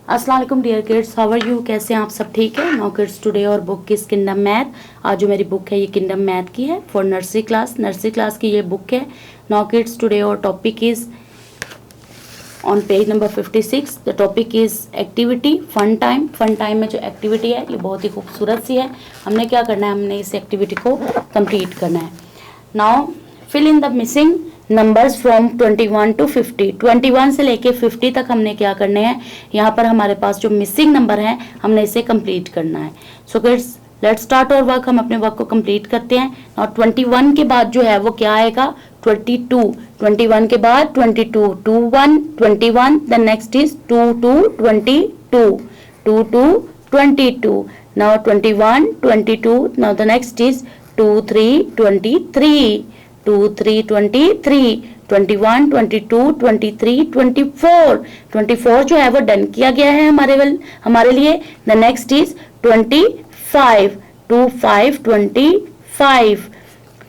अस्सलाम वालेकुम dear kids, how are you? कैसे हैं आप सब? ठीक है। Now kids today our book is kingdom math. आज जो मेरी बुक है ये किंगडम मैथ की है फॉर नर्सरी क्लास की ये बुक है। Now kids today our topic is on page number 56। The topic is activity fun time. Fun time में जो एक्टिविटी है ये बहुत ही खूबसूरत सी है। हमने क्या करना है, हमने इस एक्टिविटी को कंप्लीट करना है। Now fill in the missing numbers from 21 to 50। 21 से लेके 50 तक हमने क्या करने हैं, यहाँ पर हमारे पास जो मिसिंग नंबर हैं हमने इसे कंप्लीट करना है। सो किड्स लेट्स स्टार्ट और वर्क। हम अपने वर्क को कंप्लीट करते हैं। और 21 के बाद जो है वो क्या आएगा, 22। 21 के बाद 22, 21, 21, the next is 2 2 22, 2 2 22, now 21 22, now the next is 2 3 23, 2 3 23, 21 22 23 24, 24 जो है वो डन किया गया है हमारे लिए। The next is 25, 2 5 25,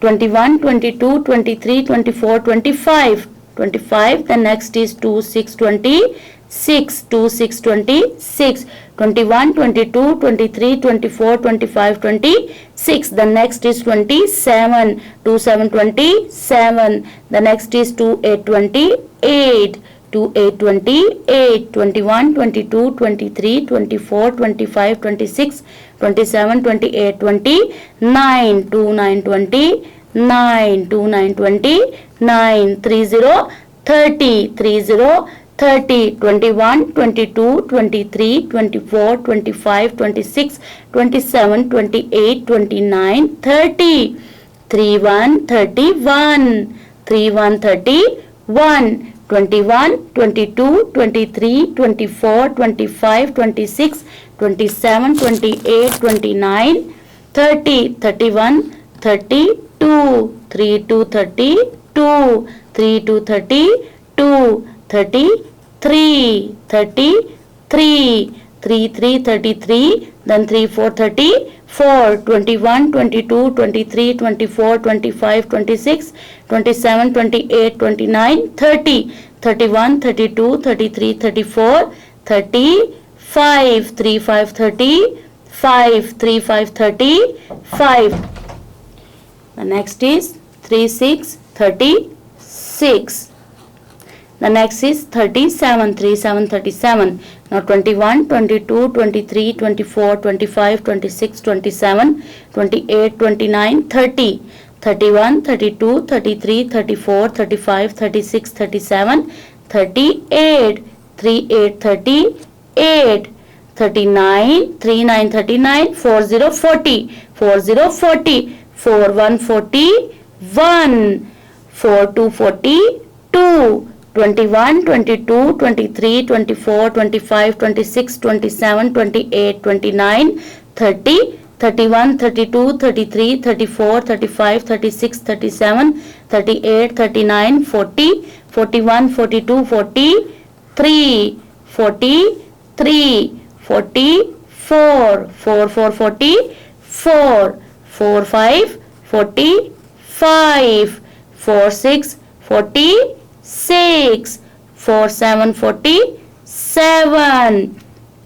21 22 23 24 25, 25, the next is 2 6 26, 2 6 26, 21 22 23 24 25 26, the next is 27, 2 7 27, the next is 2 8 28, 2 8 28, 21 22 23 24 25 26 27 28 29, 2 9 29, 2 9 29, 30 30, 30 30, 21 22 23 24 25 26 27 28 29 30, 31 31, 31 31, 21 22 23 24 25 26 27 28 29 30, 31 32, 32 32, 32 32, 33 33, 33 33, then 3 4 34, 21 22 23 24 25 26 27 28 29 30, 31 32 33 34 35, 35 35, 35 35. The next is 36 36. The next is 37, 37 37. Now 21 22 23 24 25 26 27 28 29 30, 31 32 33 34 35 36 37 38, 38 38, 39 39 39, 40 40, 40 40, 41 41, 42 42, 21 22 23 24 25 26 27 28 29 30, 31 32 33 34 35 36 37 38 39 40, 41 42 43, 43, 44, 44 44, 45 45, 46 46, 47 47,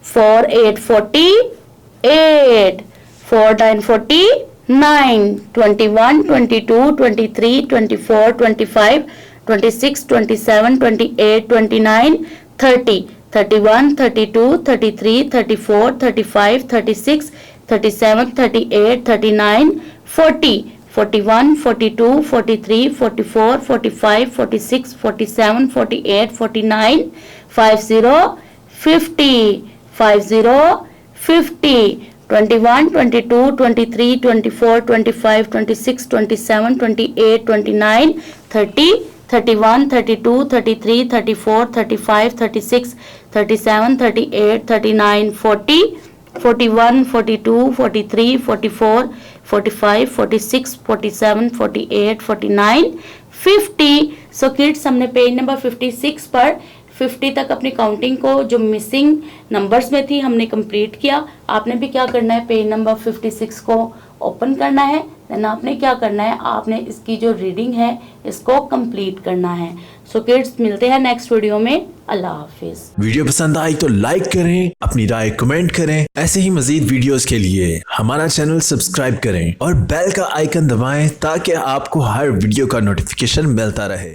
48 48, 49 49, 21 22 23 24 25 26 27 28 29 30, 31 32 33 34 35 36 37 38 39 40, 41 42 43 44 45 46 47 48 49 50 50, 50 50, 21 22 23 24 25 26 27 28 29 30, 31 32 33 34 35 36 37 38 39 40, 41 42 43 44 45 46 47 48 49 50. So kids हमने page number 56 पर 50 तक अपनी काउंटिंग को जो मिसिंग नंबर्स में थी हमने कंप्लीट किया। आपने भी क्या करना है, पेज नंबर 56 को ओपन करना है। देन आपने क्या करना है, आपने इसकी जो रीडिंग है इसको कंप्लीट करना है। सो किड्स मिलते हैं नेक्स्ट वीडियो में। अल्लाह हाफिज। वीडियो पसंद आई तो लाइक करें, अपनी राय कमेंट करें। ऐसे ही मजीद वीडियोस के लिए हमारा चैनल सब्सक्राइब करें और बेल का आइकन दबाएं ताकि आपको हर वीडियो का नोटिफिकेशन मिलता रहे।